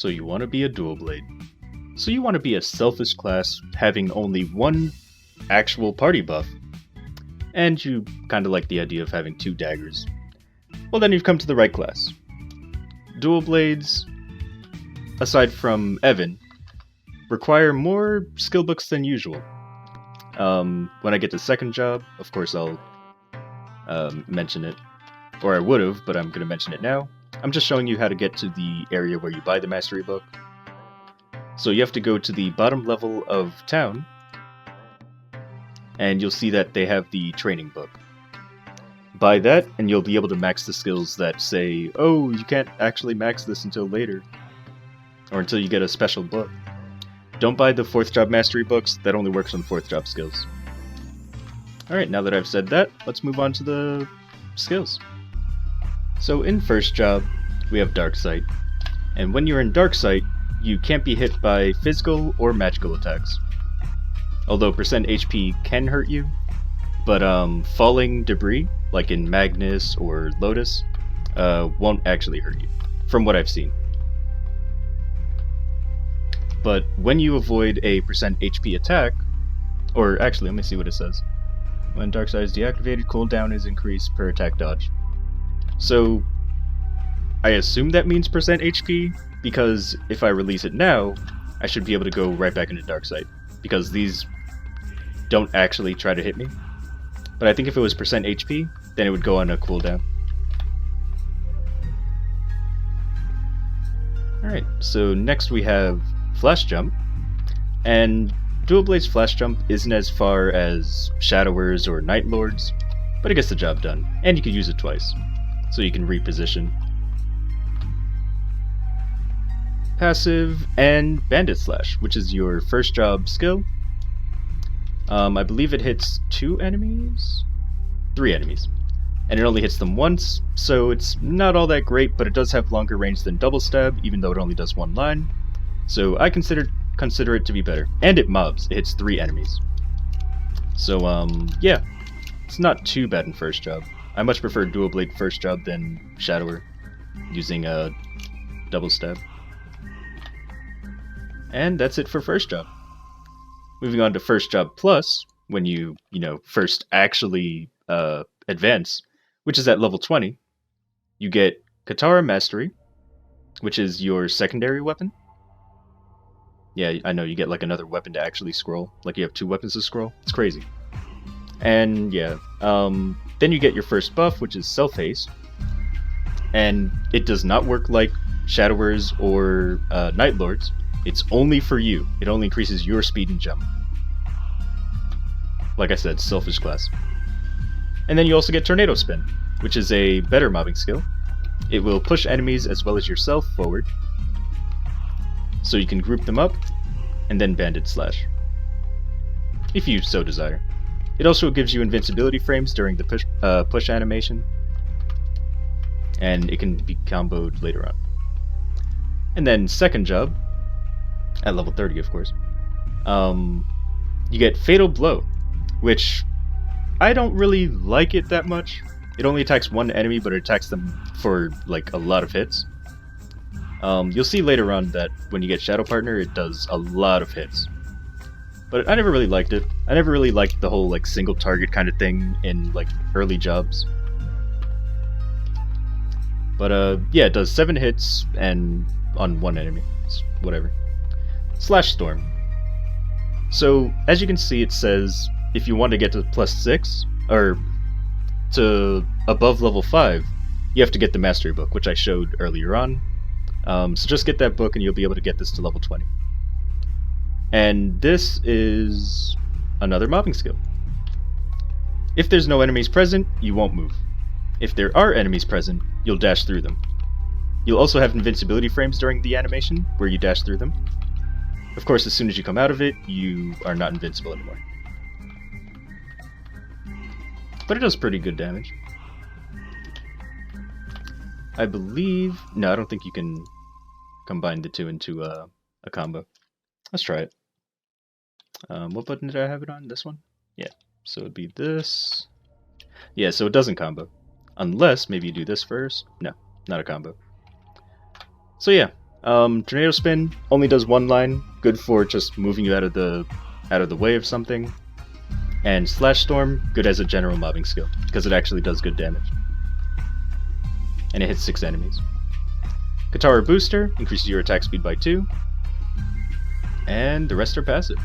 So you want to be a dual blade. So you want to be a selfish class having only one actual party buff. And you kind of like the idea of having 2 daggers. Well, then you've come to the right class. Dual blades, aside from Evan, require more skill books than usual. When I get to second job, of course I'll mention it. Or I would have, but I'm going to mention it now. I'm just showing you how to get to the area where you buy the mastery book. So you have to go to the bottom level of town, and you'll see that they have the training book. Buy that, and you'll be able to max the skills that say, oh, you can't actually max this until later, or until you get a special book. Don't buy the 4th job mastery books, that only works on 4th job skills. Alright, now that I've said that, let's move on to the skills. So in 1st job, we have Dark Sight, and when you're in Dark Sight, you can't be hit by physical or magical attacks. Although percent HP can hurt you, but falling debris, like in Magnus or Lotus, won't actually hurt you, from what I've seen. But when you avoid a percent HP attack, or actually, let me see what it says. When Dark Sight is deactivated, cooldown is increased per attack dodge. So, I assume that means percent HP, because if I release it now, I should be able to go right back into Dark Sight, because these don't actually try to hit me. But I think if it was percent HP, then it would go on a cooldown. Alright, so next we have Flash Jump, and Dual Blade's Flash Jump isn't as far as Shadowers or Night Lords, but it gets the job done, and you can use it twice, so you can reposition. Passive, and Bandit Slash, which is your 1st job skill. I believe it hits 2 enemies? 3 enemies. And it only hits them once, so it's not all that great, but it does have longer range than Double Stab, even though it only does 1 line. So I consider it to be better. And it mobs. It hits 3 enemies. So, yeah. It's not too bad in 1st job. I much prefer Dual Blade 1st job than Shadower, using a Double Stab. And that's it for 1st job. Moving on to 1st job plus, when you first actually advance, which is at level 20, you get Katara Mastery, which is your secondary weapon. Yeah, I know, you get like another weapon to actually scroll. Like you have 2 weapons to scroll. It's crazy. And yeah, then you get your first buff, which is Self Haste. And it does not work like Shadowers or Night Lords. It's only for you. It only increases your speed and jump. Like I said, selfish class. And then you also get Tornado Spin, which is a better mobbing skill. It will push enemies as well as yourself forward, so you can group them up, and then Bandit Slash, if you so desire. It also gives you invincibility frames during the push animation, and it can be comboed later on. And then 2nd job, at level 30 of course, you get Fatal Blow, which I don't really like it that much. It only attacks 1 enemy, but it attacks them for like a lot of hits. You'll see later on that when you get Shadow Partner, it does a lot of hits. But I never really liked it. I never really liked the whole like single target kind of thing in like early jobs. But yeah, it does 7 hits and on 1 enemy. It's whatever. Slash Storm. So as you can see, it says if you want to get to +6 or to above level 5, you have to get the Mastery Book, which I showed earlier on. So just get that book and you'll be able to get this to level 20. And this is another mobbing skill. If there's no enemies present, you won't move. If there are enemies present, you'll dash through them. You'll also have invincibility frames during the animation, where you dash through them. Of course, as soon as you come out of it, you are not invincible anymore. But it does pretty good damage. I believe... No, I don't think you can combine the 2 into a combo. Let's try it. What button did I have it on? This one? Yeah. So it'd be this. Yeah, so it doesn't combo. Unless maybe you do this first. No, not a combo. So yeah, Tornado Spin only does one line, good for just moving you out of the way of something. And Slash Storm, good as a general mobbing skill, because it actually does good damage. And it hits 6 enemies. Katara Booster increases your attack speed by 2. And the rest are passive.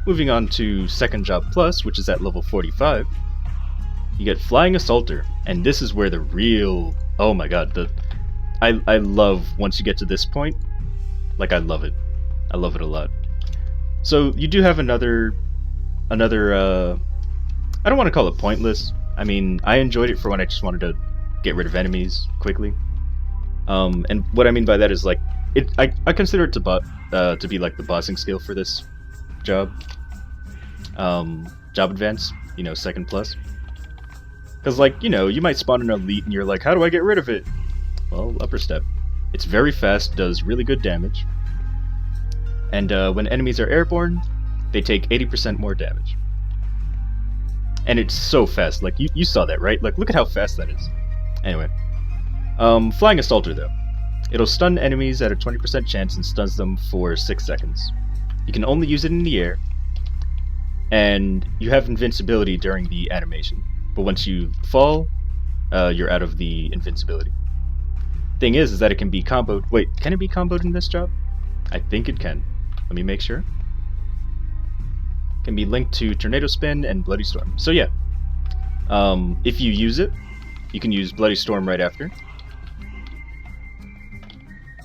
Moving on to Second Job Plus, which is at level 45. You get Flying Assaulter, and this is where the real... Oh my god, I love once you get to this point. Like, I love it. I love it a lot. So, you do have another I don't want to call it pointless. I mean, I enjoyed it for when I just wanted to get rid of enemies quickly. And what I mean by that is, like, I consider it to be like the bossing skill for this job. Job advance, you know, second plus. Because, like, you know, you might spawn an elite and you're like, how do I get rid of it? Well, upper step. It's very fast, does really good damage. And when enemies are airborne, they take 80% more damage. And it's so fast, like, you saw that, right? Like, look at how fast that is. Anyway. Flying Assaulter, though. It'll stun enemies at a 20% chance and stuns them for 6 seconds. You can only use it in the air, and you have invincibility during the animation. But once you fall, you're out of the invincibility. Thing is that it can be comboed... Wait, can it be comboed in this job? I think it can. Let me make sure. Can be linked to Tornado Spin and Bloody Storm. So yeah, if you use it, you can use Bloody Storm right after.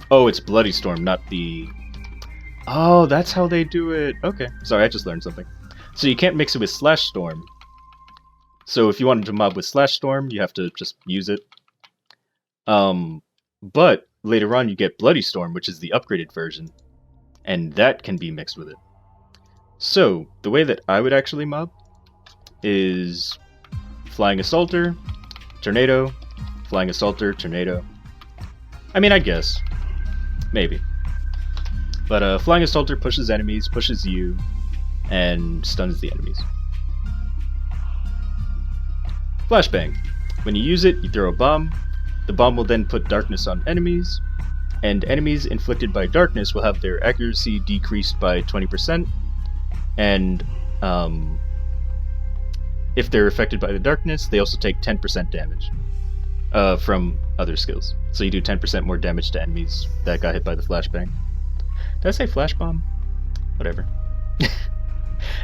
Oh, it's Bloody Storm, not the... Oh, that's how they do it. Okay, sorry, I just learned something. So you can't mix it with Slash Storm. So if you wanted to mob with Slash Storm, you have to just use it. But later on you get Bloody Storm, which is the upgraded version, and that can be mixed with it. So, the way that I would actually mob is Flying Assaulter, Tornado, Flying Assaulter, Tornado. I mean, I guess. Maybe. But Flying Assaulter pushes enemies, pushes you, and stuns the enemies. Flashbang. When you use it, you throw a bomb. The bomb will then put darkness on enemies, and enemies inflicted by darkness will have their accuracy decreased by 20%, and if they're affected by the darkness, they also take 10% damage from other skills. So you do 10% more damage to enemies that got hit by the flashbang. Did I say flash bomb? Whatever.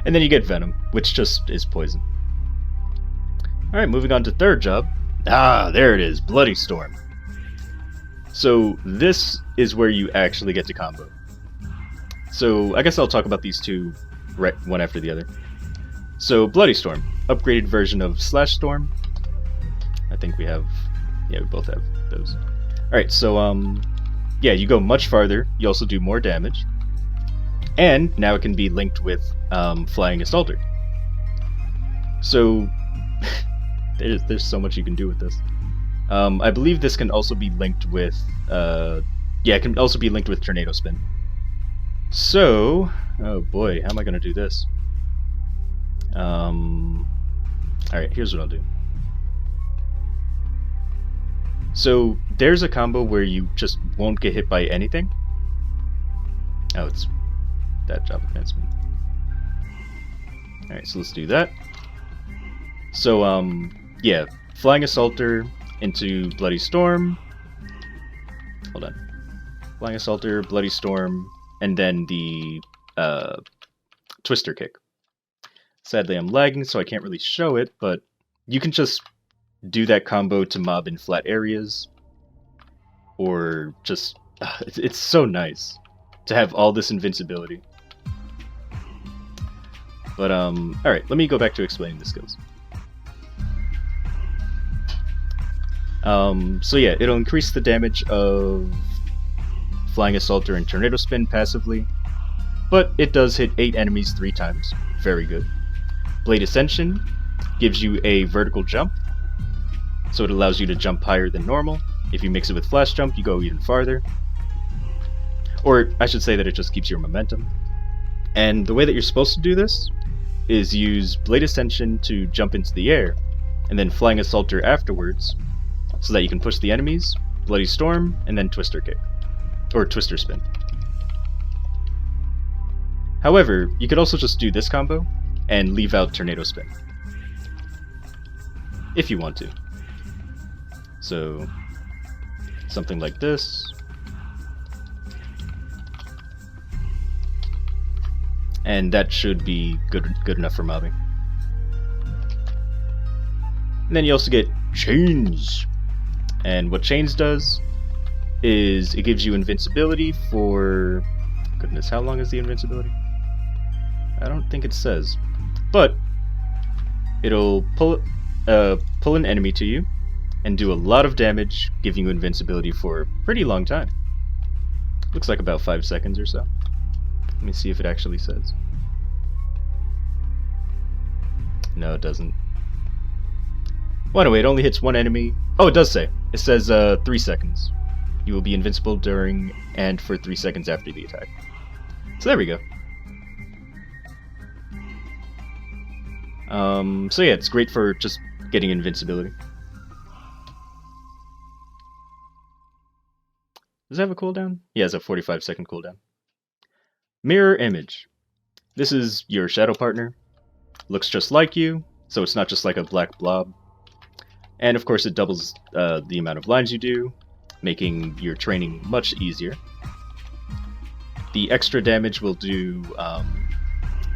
And then you get Venom, which just is poison. Alright, moving on to third job. Ah, there it is, Bloody Storm. So this is where you actually get to combo. So I guess I'll talk about these two right one after the other. So Bloody Storm, upgraded version of Slash Storm. I think we have, yeah, we both have those. Alright, so yeah, you go much farther, you also do more damage. And now it can be linked with Flying Assaulter. So there's so much you can do with this. I believe this can also be linked with yeah, it can also be linked with Tornado Spin. So, oh boy, how am I gonna do this? Alright, here's what I'll do. So, there's a combo where you just won't get hit by anything. Oh, it's that job advancement. Alright, so let's do that. So, yeah, Flying Assaulter into Bloody Storm. Hold on. Flying Assaulter, Bloody Storm, and then the Twister Kick. Sadly, I'm lagging, so I can't really show it, but you can just do that combo to mob in flat areas. Or just... it's so nice to have all this invincibility. But, alright, let me go back to explaining the skills. So yeah, it'll increase the damage of Flying Assaulter and Tornado Spin passively, but it does hit 8 enemies 3 times. Very good. Blade Ascension gives you a vertical jump, so it allows you to jump higher than normal. If you mix it with Flash Jump, you go even farther. Or I should say that it just keeps your momentum. And the way that you're supposed to do this is use Blade Ascension to jump into the air, and then Flying Assaulter afterwards, so that you can push the enemies, Bloody Storm, and then Twister Kick. Or Twister Spin. However, you could also just do this combo and leave out Tornado Spin. If you want to. So, something like this. And that should be good enough for mobbing. And then you also get Chains. And what Chains does is it gives you invincibility for... Goodness, how long is the invincibility? I don't think it says. But it'll pull an enemy to you and do a lot of damage, giving you invincibility for a pretty long time. Looks like about 5 seconds or so. Let me see if it actually says. No, it doesn't. Well, anyway, it only hits one enemy. Oh, it does say. It says 3 seconds. You will be invincible during and for 3 seconds after the attack. So there we go. So yeah, it's great for just getting invincibility. Does it have a cooldown? Yeah, it's a 45-second cooldown. Mirror Image. This is your shadow partner. Looks just like you, so it's not just like a black blob. And of course it doubles the amount of lines you do, making your training much easier. The extra damage will do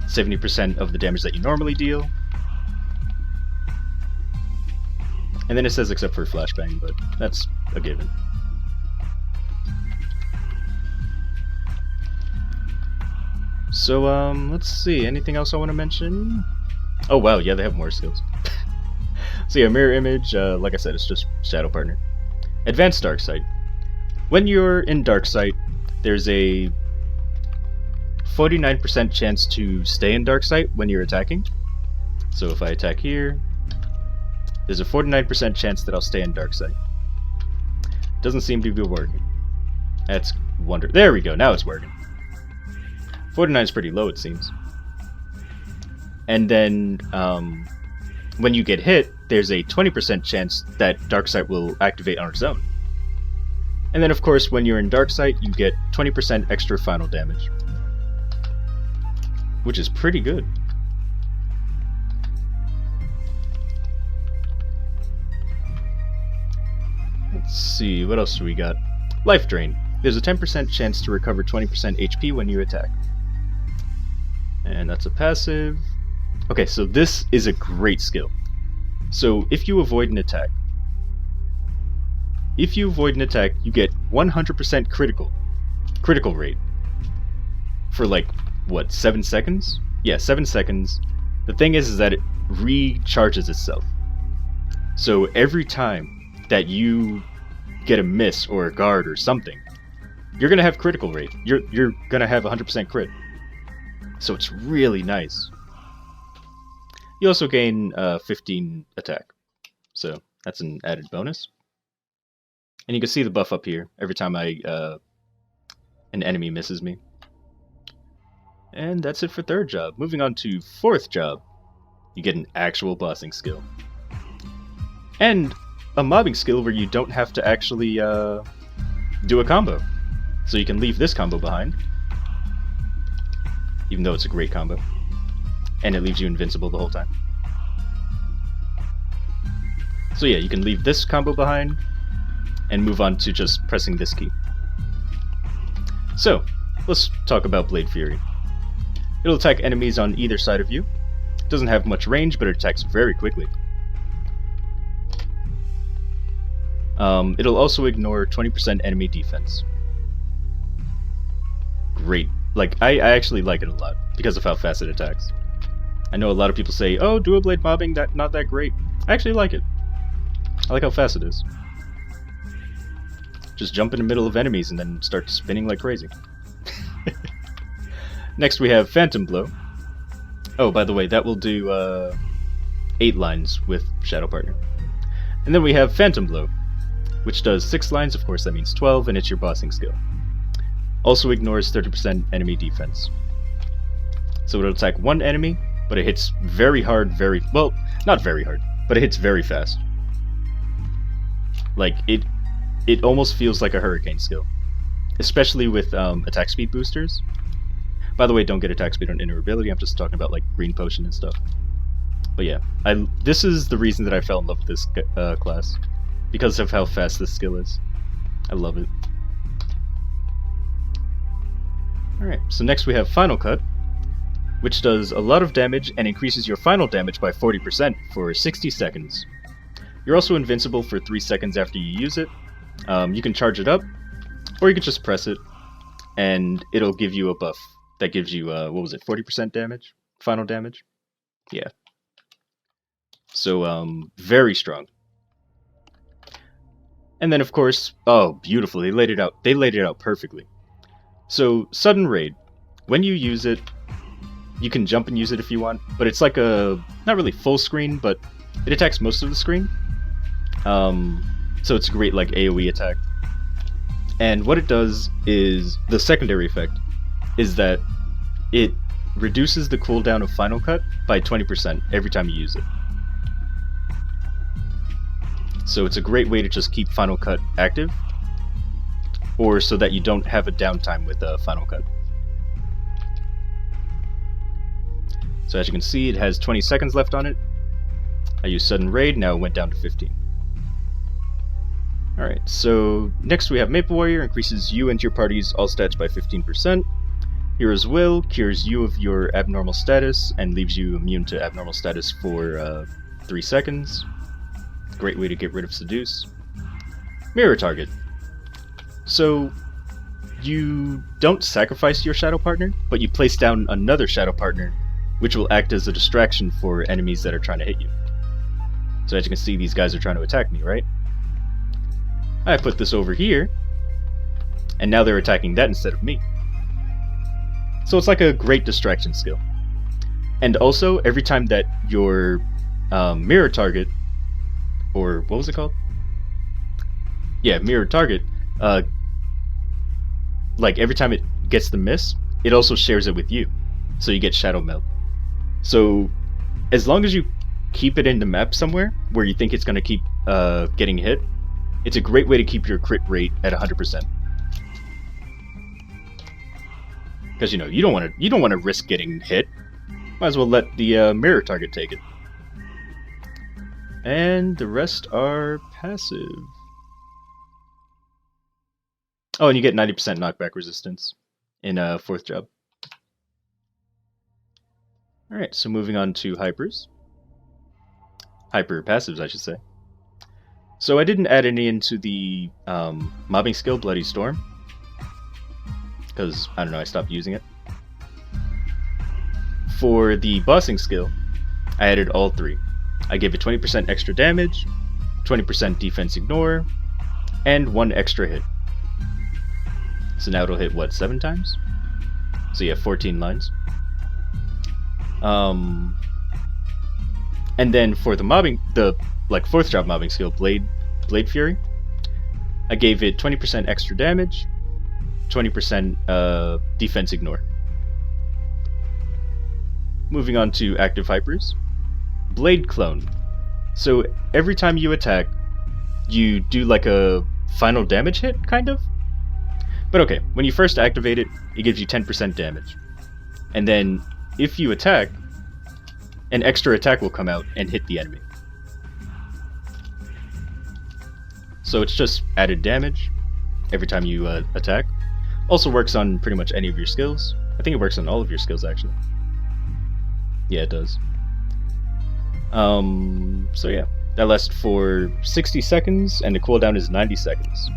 70% of the damage that you normally deal. And then it says except for Flashbang, but that's a given. So, let's see, anything else I want to mention? Oh wow, yeah, they have more skills. So yeah, Mirror Image, like I said, it's just Shadow Partner. Advanced Dark Sight. When you're in Dark Sight, there's a 49% chance to stay in Dark Sight when you're attacking. So if I attack here, there's a 49% chance that I'll stay in Dark Sight. Doesn't seem to be working. That's wonderful. There we go, now it's working. 49 is pretty low, it seems. And then, when you get hit, there's a 20% chance that Darksight will activate on its own. And then, of course, when you're in Darksight, you get 20% extra final damage. Which is pretty good. Let's see, what else do we got? Life Drain. There's a 10% chance to recover 20% HP when you attack. And that's a passive. Okay, so this is a great skill. So if you avoid an attack, you get 100% critical rate for like, what, 7 seconds? Yeah, 7 seconds. The thing is that it recharges itself. So every time that you get a miss or a guard or something, you're gonna have critical rate. You're gonna have 100% crit. So it's really nice. You also gain 15 attack, so that's an added bonus. And you can see the buff up here every time an enemy misses me. And that's it for third job. Moving on to fourth job, you get an actual bossing skill. And a mobbing skill where you don't have to actually do a combo. So you can leave this combo behind, even though it's a great combo. And it leaves you invincible the whole time. So yeah, you can leave this combo behind and move on to just pressing this key. So, let's talk about Blade Fury. It'll attack enemies on either side of you. It doesn't have much range, but it attacks very quickly. It'll also ignore 20% enemy defense. Great. Like, I actually like it a lot because of how fast it attacks. I know a lot of people say, oh, dual blade mobbing, not that great. I actually like it. I like how fast it is. Just jump in the middle of enemies and then start spinning like crazy. Next we have Phantom Blow. Oh, by the way, that will do 8 lines with Shadow Partner. And then we have Phantom Blow, which does 6 lines, of course that means 12, and it's your bossing skill. Also ignores 30% enemy defense. So it'll attack one enemy, but it hits very hard, well, not very hard, but it hits very fast. Like, it it almost feels like a hurricane skill, especially with attack speed boosters. By the way, don't get attack speed on Avoidability. I'm just talking about like green potion and stuff. But yeah, this is the reason that I fell in love with this class, because of how fast this skill is. I love it. Alright, so next we have Final Cut, which does a lot of damage and increases your final damage by 40% for 60 seconds. You're also invincible for 3 seconds after you use it. You can charge it up, or you can just press it, and it'll give you a buff that gives you, what was it, 40% damage? Final damage? Yeah. So, very strong. And then, of course, oh, beautiful, they laid it out perfectly. So, Sudden Raid. When you use it, you can jump and use it if you want, but it's like a, not really full screen, but it attacks most of the screen. So it's a great, like, AoE attack. And what it does is, the secondary effect, is that it reduces the cooldown of Final Cut by 20% every time you use it. So it's a great way to just keep Final Cut active, or so that you don't have a downtime with Final Cut. So as you can see, it has 20 seconds left on it. I used Sudden Raid, now it went down to 15. Alright, so next we have Maple Warrior, increases you and your party's all stats by 15%. Hero's Will cures you of your abnormal status and leaves you immune to abnormal status for 3 seconds. Great way to get rid of Seduce. Mirror Target. So, you don't sacrifice your shadow partner, but you place down another shadow partner, which will act as a distraction for enemies that are trying to hit you. So as you can see, these guys are trying to attack me, right? I put this over here, and now they're attacking that instead of me. So it's like a great distraction skill. And also, every time that your mirror target, or what was it called? Yeah, mirror target, like every time it gets the miss, it also shares it with you. So you get Shadow Meld. So as long as you keep it in the map somewhere where you think it's going to keep getting hit, it's a great way to keep your crit rate at 100%. Because you know you don't want to risk getting hit. Might as well let the mirror target take it. And the rest are passive. Oh, and you get 90% knockback resistance in 4th job. Alright, so moving on to hypers. Hyper passives, I should say. So I didn't add any into the mobbing skill, Bloody Storm. Because, I don't know, I stopped using it. For the bossing skill, I added all 3. I gave it 20% extra damage, 20% defense ignore, and 1 extra hit. So now it'll hit, what, 7 times? So you have 14 lines. And then for the mobbing, the 4th job mobbing skill, Blade Fury, I gave it 20% extra damage, 20% defense ignore. Moving on to active hypers. Blade Clone. So every time you attack, you do like a final damage hit, kind of? But okay, when you first activate it, it gives you 10% damage. And then, if you attack, an extra attack will come out and hit the enemy. So it's just added damage every time you attack. Also works on pretty much any of your skills. I think it works on all of your skills, actually. Yeah, it does. So yeah, that lasts for 60 seconds, and the cooldown is 90 seconds.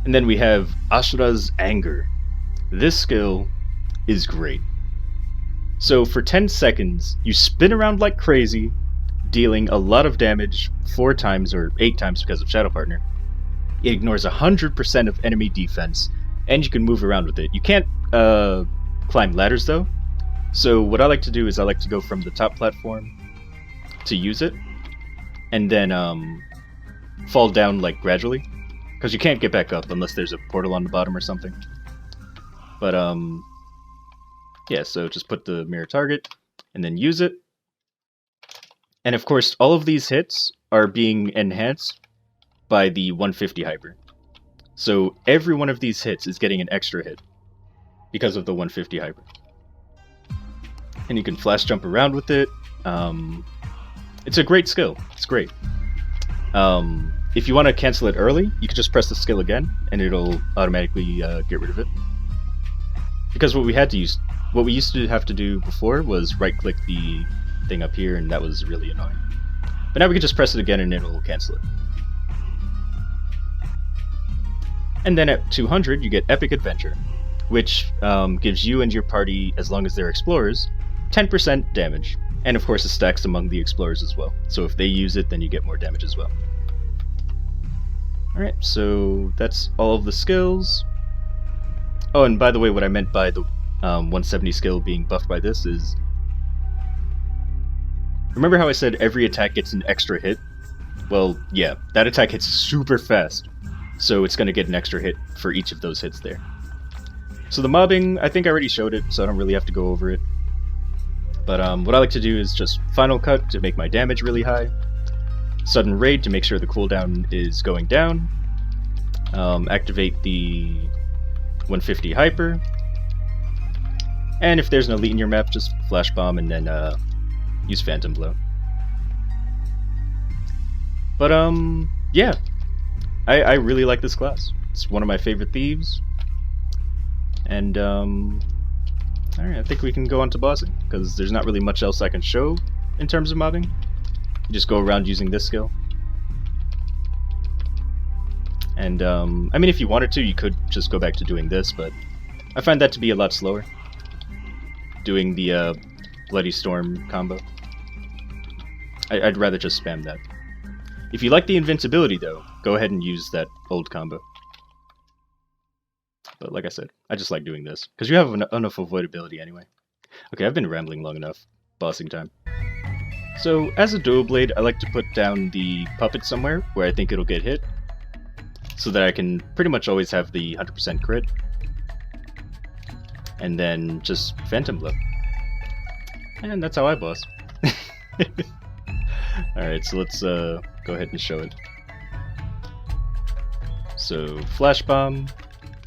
And then we have Astra's Anger. This skill is great. So for 10 seconds, you spin around like crazy, dealing a lot of damage 4 times or 8 times because of Shadow Partner. It ignores 100% of enemy defense, and you can move around with it. You can't climb ladders though, so what I like to do is I like to go from the top platform to use it, and then fall down like gradually, because you can't get back up unless there's a portal on the bottom or something. But yeah, so just put the mirror target and then use it. And of course, all of these hits are being enhanced by the 150 hyper. So every one of these hits is getting an extra hit because of the 150 hyper. And you can flash jump around with it. It's a great skill. It's great. If you want to cancel it early, you can just press the skill again, and it'll automatically get rid of it. Because what we used to have to do before was right-click the thing up here, and that was really annoying. But now we can just press it again, and it'll cancel it. And then at 200, you get Epic Adventure, which gives you and your party, as long as they're explorers, 10% damage. And of course it stacks among the explorers as well. So if they use it, then you get more damage as well. Alright, so that's all of the skills. Oh, and by the way, what I meant by the 170 skill being buffed by this is... Remember how I said every attack gets an extra hit? Well, yeah, that attack hits super fast. So it's going to get an extra hit for each of those hits there. So the mobbing, I think I already showed it, so I don't really have to go over it. But what I like to do is just Final Cut to make my damage really high. Sudden Raid to make sure the cooldown is going down. Activate the 150 Hyper. And if there's an elite in your map, just Flash Bomb and then use Phantom Blow. But yeah. I really like this class. It's one of my favorite thieves. And, alright, I think we can go on to bossing, because there's not really much else I can show in terms of mobbing. You just go around using this skill. And, I mean, if you wanted to, you could just go back to doing this, but I find that to be a lot slower. Doing the, Bloody Storm combo. I'd rather just spam that. If you like the invincibility, though, go ahead and use that old combo. But like I said, I just like doing this, because you have enough avoidability anyway. Okay, I've been rambling long enough. Bossing time. So, as a dual blade, I like to put down the puppet somewhere where I think it'll get hit, so that I can pretty much always have the 100% crit. And then just Phantom Blow. And that's how I boss. Alright, so let's go ahead and show it. So, Flash Bomb,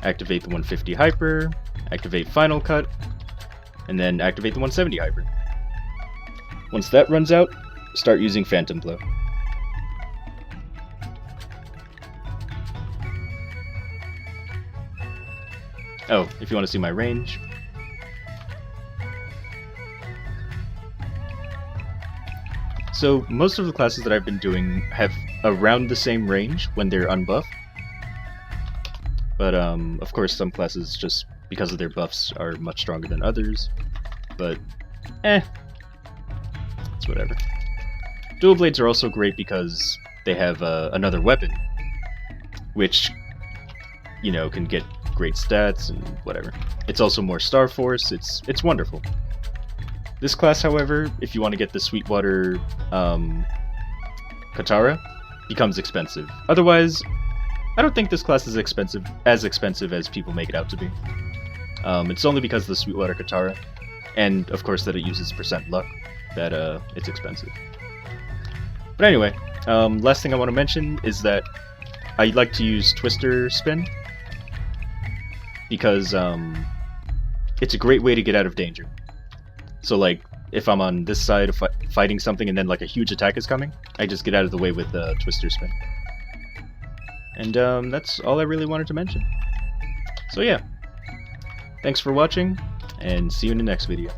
activate the 150 Hyper, activate Final Cut, and then activate the 170 Hyper. Once that runs out, start using Phantom Blow. Oh, if you want to see my range. So, most of the classes that I've been doing have around the same range when they're unbuffed. But, of course, some classes, just because of their buffs, are much stronger than others. But, it's whatever. Dual Blades are also great because they have another weapon, which, you know, can get great stats and whatever. It's also more Star Force, it's wonderful. This class, however, if you want to get the Sweetwater Katara, becomes expensive. Otherwise, I don't think this class is as expensive as people make it out to be. It's only because of the Sweetwater Katara, and of course that it uses percent luck, that it's expensive. But anyway, last thing I want to mention is that I like to use Twister Spin, because it's a great way to get out of danger. So like, if I'm on this side of fighting something and then like a huge attack is coming, I just get out of the way with Twister Spin. And that's all I really wanted to mention. So yeah, thanks for watching, and see you in the next video.